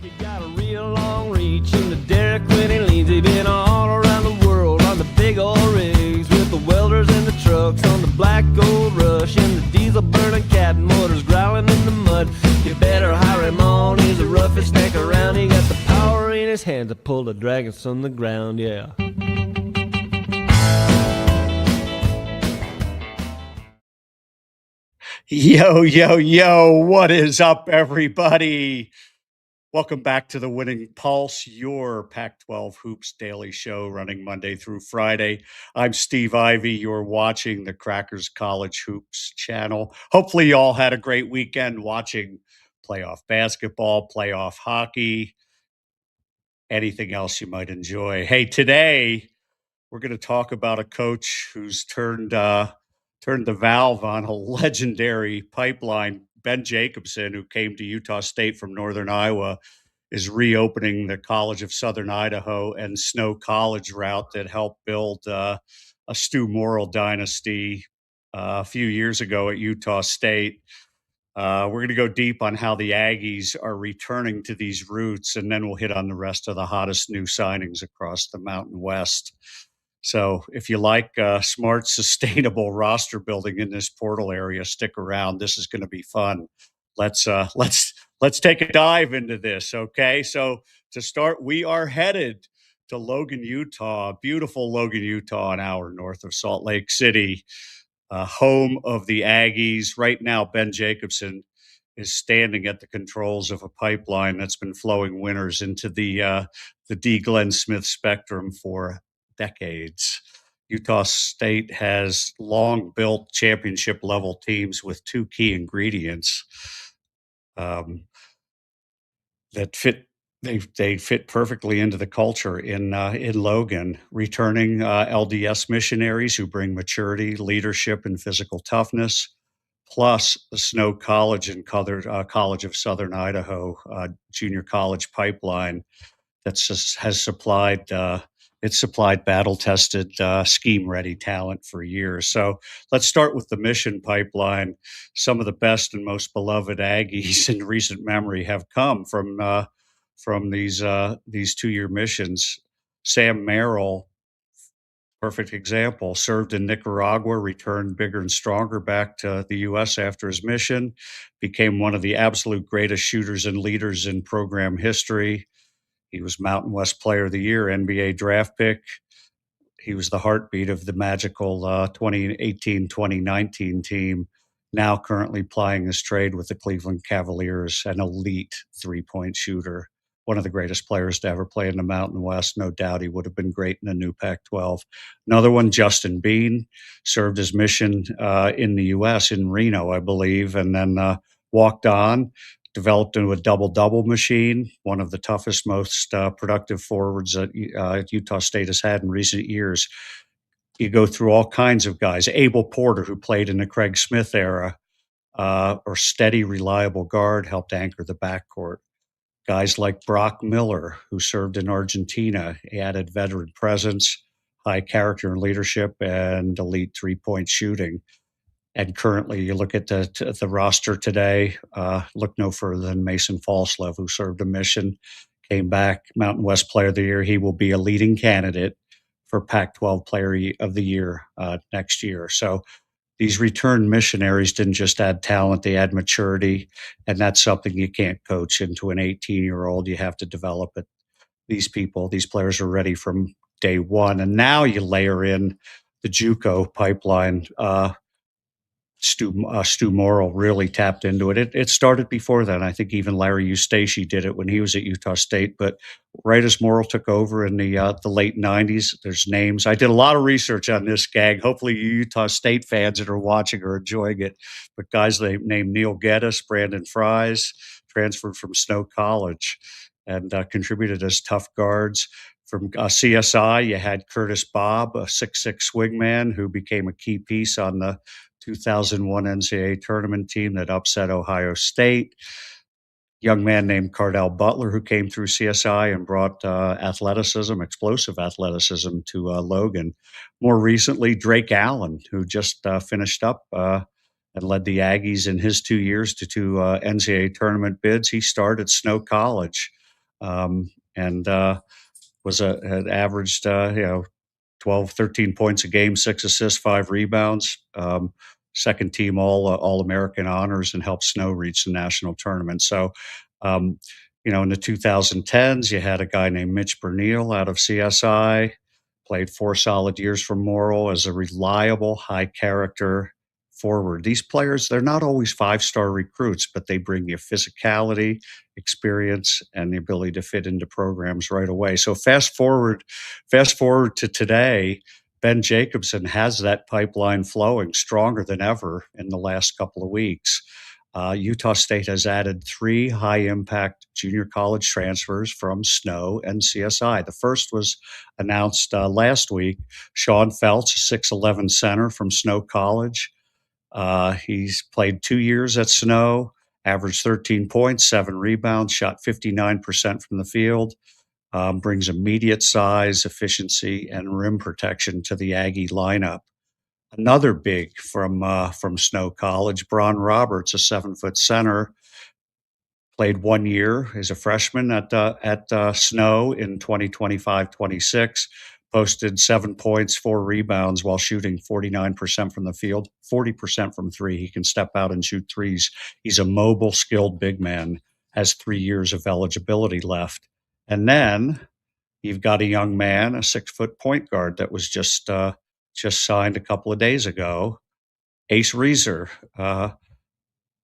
He got a real long reach in the derrick when he leans. He been all around the world on the big old rigs with the welders and the trucks on the black gold rush and the diesel burning cat motors growling in the mud. You better hire him on. He's the roughest neck around. He got the power in his hands to pull the dragons from the ground. Yeah. Yo, yo, yo, what is up, everybody? Welcome back to the Winning Pulse, your Pac-12 Hoops daily show running Monday through Friday. I'm Steve Ivy. You're watching the Crackers College Hoops channel. Hopefully, you all had a great weekend watching playoff basketball, playoff hockey, anything else you might enjoy. Hey, today we're going to talk about a coach who's turned the valve on a legendary pipeline. Ben Jacobson, who came to Utah State from Northern Iowa, is reopening the College of Southern Idaho and Snow College route that helped build a Stew dynasty a few years ago at Utah State. We're going to go deep on how the Aggies are returning to these roots, and then we'll hit on the rest of the hottest new signings across the Mountain West. So if you like smart, sustainable roster building in this portal area, stick around. This is going to be fun. Let's take a dive into this. Okay. So to start, we are headed to Logan, Utah, beautiful Logan, Utah, an hour north of Salt Lake City, home of the Aggies. Right now, Ben Jacobson is standing at the controls of a pipeline that's been flowing winters into the D. Glenn Smith spectrum for decades. Utah State has long built championship level teams with two key ingredients that fit. They fit perfectly into the culture in Logan. Returning LDS missionaries who bring maturity, leadership, and physical toughness, plus the Snow College and College of Southern Idaho junior college pipeline that has supplied battle-tested, scheme-ready talent for years. So let's start with the mission pipeline. Some of the best and most beloved Aggies in recent memory have come from these 2-year missions. Sam Merrill, perfect example, served in Nicaragua, returned bigger and stronger back to the U.S. after his mission, became one of the absolute greatest shooters and leaders in program history. He was Mountain West Player of the Year, NBA draft pick. He was the heartbeat of the magical 2018-2019 team, now currently plying his trade with the Cleveland Cavaliers, an elite three-point shooter, one of the greatest players to ever play in the Mountain West. No doubt he would have been great in the new Pac-12. Another one, Justin Bean, served his mission in the U.S. in Reno, I believe, and then walked on, developed into a double-double machine, one of the toughest, most productive forwards that Utah State has had in recent years. You go through all kinds of guys. Abel Porter, who played in the Craig Smith era, or steady, reliable guard, helped anchor the backcourt. Guys like Brock Miller, who served in Argentina, he added veteran presence, high character and leadership, and elite three-point shooting. And currently, you look at the roster today, look no further than Mason Falslev, who served a mission, came back, Mountain West Player of the Year. He will be a leading candidate for Pac-12 Player of the Year next year. So these returned missionaries didn't just add talent, they add maturity, and that's something you can't coach into an 18-year-old. You have to develop it. These players are ready from day one. And now you layer in the JUCO pipeline. Stew Morrill really tapped into it. It started before then. I think even Larry Eustace did it when he was at Utah State. But right as Morrill took over in the late 90s, there's names. I did a lot of research on this, gang. Hopefully you Utah State fans that are watching are enjoying it. But guys named Neil Geddes, Brandon Fries, transferred from Snow College and contributed as tough guards. From CSI, you had Curtis Bobb, a 6'6" swingman who became a key piece on the 2001 NCAA tournament team that upset Ohio State. Young man named Cardell Butler, who came through CSI and brought explosive athleticism to Logan. More recently, Drake Allen, who just finished up and led the Aggies in his 2 years to two NCAA tournament bids. He started at Snow College. and had averaged 12, 13 points a game, 6 assists, 5 rebounds. Second team All American honors, and helped Snow reach the national tournament. So, um, in the 2010s, you had a guy named Mitch Bernil out of CSI, played 4 solid years for Morrill as a reliable, high character forward. These players, they're not always 5-star recruits, but they bring you physicality, experience, and the ability to fit into programs right away. So fast forward to today, Ben Jacobson has that pipeline flowing stronger than ever in the last couple of weeks. Utah State has added 3 high-impact junior college transfers from Snow and CSI. The first was announced last week. Sean Felts, a 6'11" center from Snow College. He's played 2 years at Snow, averaged 13 points, 7 rebounds, shot 59% from the field. Brings immediate size, efficiency, and rim protection to the Aggie lineup. Another big from Snow College, Bron Roberts, a 7-foot center, played 1 year as a freshman at Snow in 2025-26, posted 7 points, 4 rebounds while shooting 49% from the field, 40% from three. He can step out and shoot threes. He's a mobile, skilled big man, has 3 years of eligibility left. And then you've got a young man, a 6-foot point guard that was just signed a couple of days ago, Ace Reeser, a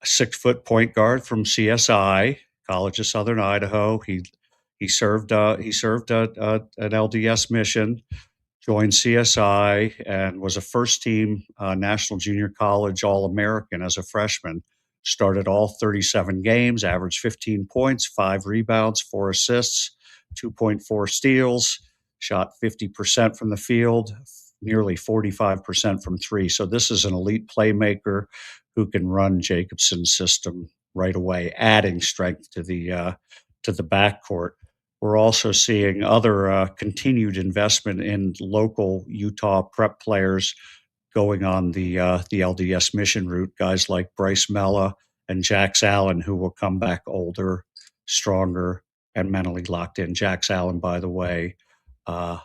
6-foot point guard from CSI, College of Southern Idaho. He served an LDS mission, joined CSI, and was a first-team National Junior College All-American as a freshman. Started all 37 games, averaged 15 points, 5 rebounds, 4 assists, 2.4 steals, shot 50% from the field, nearly 45% from three. So this is an elite playmaker who can run Jacobson's system right away, adding strength to the backcourt. We're also seeing other continued investment in local Utah prep players going on the LDS mission route. Guys like Bryce Mella and Jax Allen, who will come back older, stronger, and mentally locked in. Jax Allen, by the way, the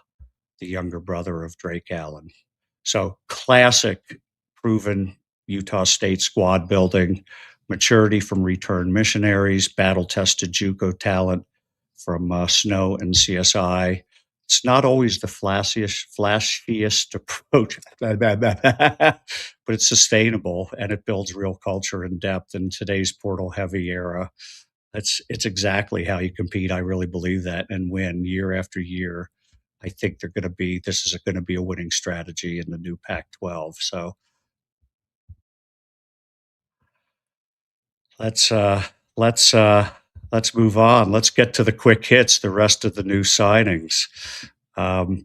younger brother of Drake Allen. So classic, proven Utah State squad building, maturity from returned missionaries, battle-tested JUCO talent from Snow and CSI. It's not always the flashiest approach, but it's sustainable and it builds real culture and depth in today's portal-heavy era. It's exactly how you compete. I really believe that, and win year after year. I think this is going to be a winning strategy in the new Pac-12. So let's uh, let's let's move on. Let's get to the quick hits. The rest of the new signings.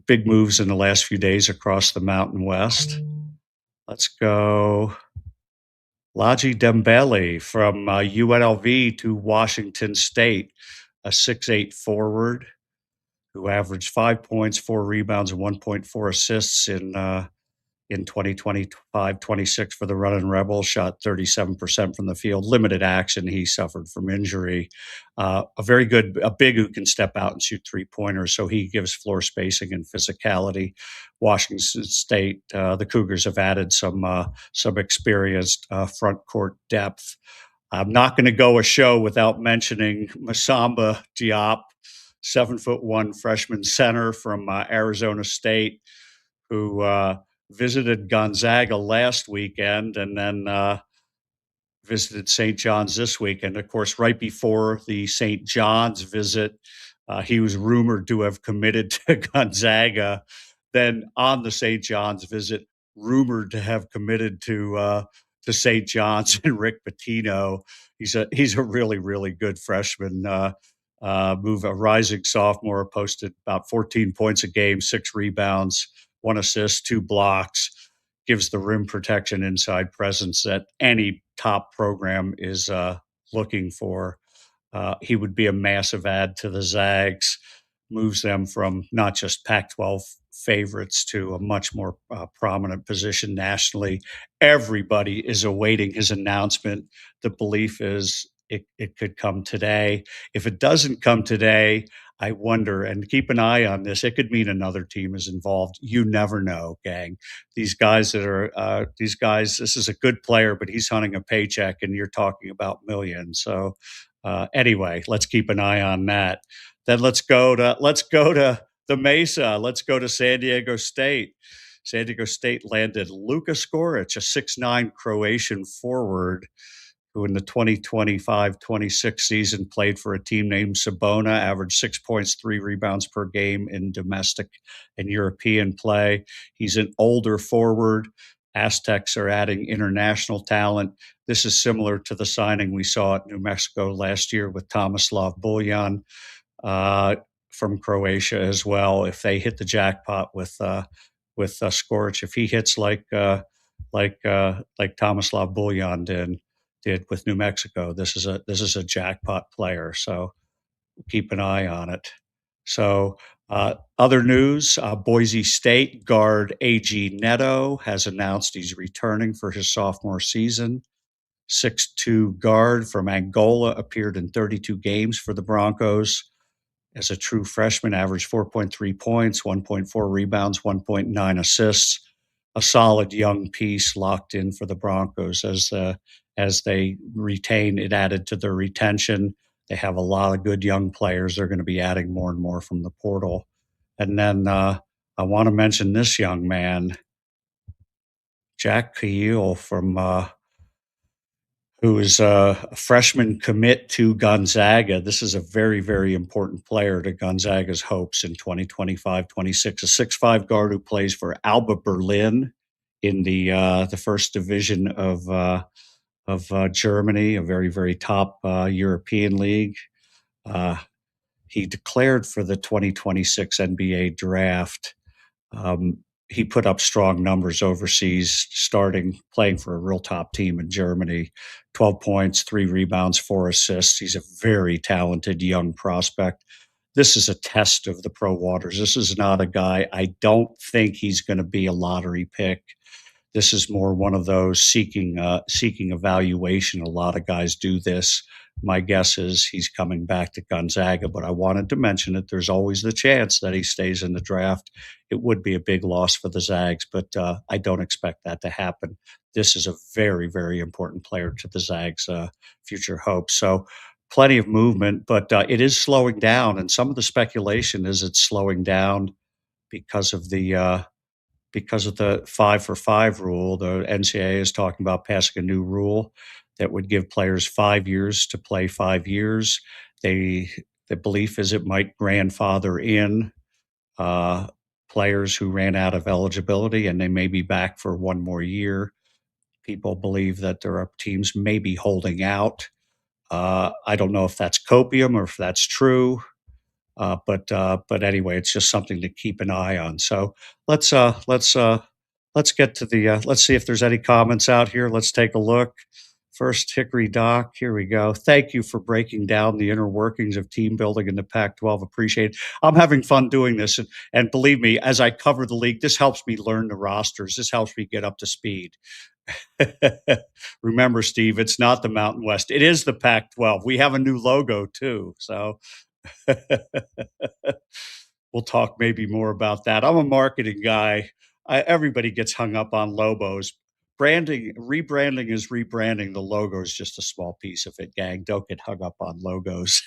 Big moves in the last few days across the Mountain West. Let's go. Laji Dembele from UNLV to Washington State, a 6'8" forward who averaged 5 points, 4 rebounds, and 1.4 assists in 2025-26 for the Runnin' Rebels, shot 37% from the field. Limited action. He suffered from injury. A big who can step out and shoot 3-pointers. So he gives floor spacing and physicality. Washington State, the Cougars have added some experienced front court depth. I'm not going to go a show without mentioning Masamba Diop, 7'1" freshman center from Arizona State, who visited Gonzaga last weekend and then visited St. John's this weekend. Of course, right before the St. John's visit, he was rumored to have committed to Gonzaga. Then on the St. John's visit, rumored to have committed to St. John's and Rick Pitino. He's a really, really good freshman. A rising sophomore, posted about 14 points a game, 6 rebounds, 1 assist, 2 blocks, gives the rim protection, inside presence that any top program is looking for. He would be a massive add to the Zags, moves them from not just Pac-12 favorites to a much more prominent position nationally. Everybody is awaiting his announcement. The belief is it could come today. If it doesn't come today, I wonder, and keep an eye on this. It could mean another team is involved. You never know, gang. These guys. This is a good player, but he's hunting a paycheck, and you're talking about millions. So anyway, let's keep an eye on that. Then let's go to the Mesa. Let's go to San Diego State. San Diego State landed Luka Skoric, a 6'9" Croatian forward who in the 2025-26 season played for a team named Sabona, averaged 6 points, 3 rebounds per game in domestic and European play. He's an older forward. Aztecs are adding international talent. This is similar to the signing we saw at New Mexico last year with Tomislav Buljan from Croatia as well. If they hit the jackpot with Skoric, if he hits like Tomislav Buljan did with New Mexico, this is a jackpot player. So keep an eye on it. So other news: Boise State guard A.G. Neto has announced he's returning for his sophomore season. 6'2" guard from Angola appeared in 32 games for the Broncos. As a true freshman, averaged 4.3 points, 1.4 rebounds, 1.9 assists. A solid young piece locked in for the Broncos as they retain. It added to their retention. They have a lot of good young players. They're going to be adding more and more from the portal. And then I want to mention this young man, Jack Keel from who is a freshman commit to Gonzaga. This is a very, very important player to Gonzaga's hopes in 2025-26. A 6'5" guard who plays for Alba Berlin in the first division of Germany, a very, very top European league. He declared for the 2026 NBA draft. He put up strong numbers overseas, playing for a real top team in Germany. 12 points, 3 rebounds, 4 assists. He's a very talented young prospect. This is a test of the pro waters. This is not a guy, I don't think he's going to be a lottery pick. This is more one of those seeking evaluation. A lot of guys do this. My guess is he's coming back to Gonzaga, but I wanted to mention it. There's always the chance that he stays in the draft. It would be a big loss for the Zags, but I don't expect that to happen. This is a very, very important player to the Zags' future hopes. So plenty of movement, but it is slowing down, and some of the speculation is it's slowing down because of the 5-for-5 rule. The NCAA is talking about passing a new rule that would give players 5 years to play 5 years. The belief is it might grandfather in players who ran out of eligibility, and they may be back for one more year. People believe that there are teams maybe holding out. I don't know if that's copium or if that's true. But anyway, it's just something to keep an eye on. So let's get to the let's see if there's any comments out here. Let's take a look. First, Hickory Doc. Here we go. Thank you for breaking down the inner workings of team building in the Pac-12. Appreciate it. I'm having fun doing this, and believe me, as I cover the league, this helps me learn the rosters. This helps me get up to speed. Remember, Steve, it's not the Mountain West. It is the Pac-12. We have a new logo too. So. We'll talk maybe more about that. I'm a marketing guy. Everybody gets hung up on logos. Rebranding is rebranding. The logo is just a small piece of it, gang. Don't get hung up on logos.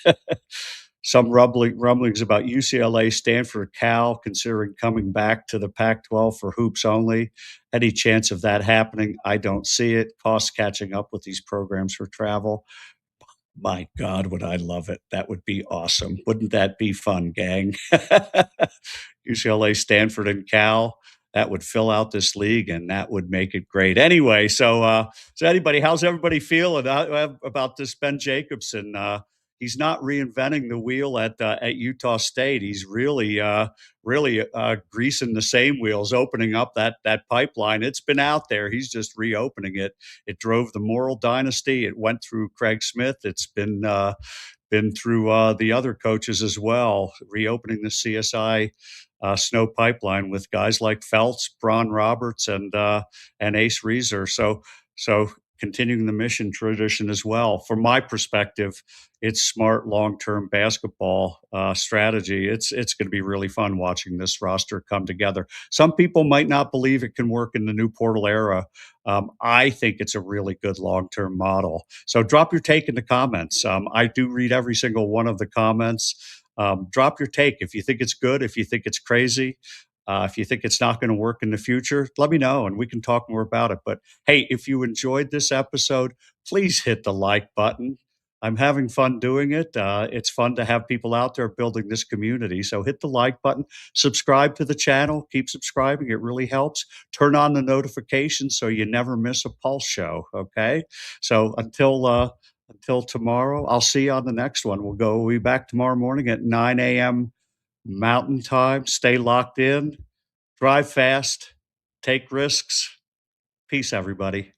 Some rumblings about UCLA, Stanford, Cal considering coming back to the Pac-12 for hoops only. Any chance of that happening? I don't see it. Costs catching up with these programs for travel. My God, would I love it. That would be awesome. Wouldn't that be fun, gang? UCLA, Stanford, and Cal. That would fill out this league, and that would make it great. Anyway, how's everybody feeling about this Ben Jacobson? He's not reinventing the wheel at Utah State. He's really greasing the same wheels, opening up that pipeline. It's been out there. He's just reopening it. It drove the Morrill dynasty. It went through Craig Smith. It's been through the other coaches as well, reopening the CSI snow pipeline with guys like Phelps, Bron Roberts, and Ace Reeser. So continuing the mission tradition as well. From my perspective, it's smart long-term basketball strategy. It's going to be really fun watching this roster come together. Some people might not believe it can work in the new portal era. I think it's a really good long-term model. So drop your take in the comments. I do read every single one of the comments. Drop your take if you think it's good, if you think it's crazy. If you think it's not going to work in the future, let me know and we can talk more about it. But hey, if you enjoyed this episode, please hit the like button. I'm having fun doing it. It's fun to have people out there building this community. So hit the like button, subscribe to the channel, keep subscribing. It really helps. Turn on the notifications so you never miss a Pulse show. Okay. So until tomorrow, I'll see you on the next one. We'll be back tomorrow morning at 9 a.m. Mountain Time. Stay locked in, drive fast, take risks. Peace, everybody.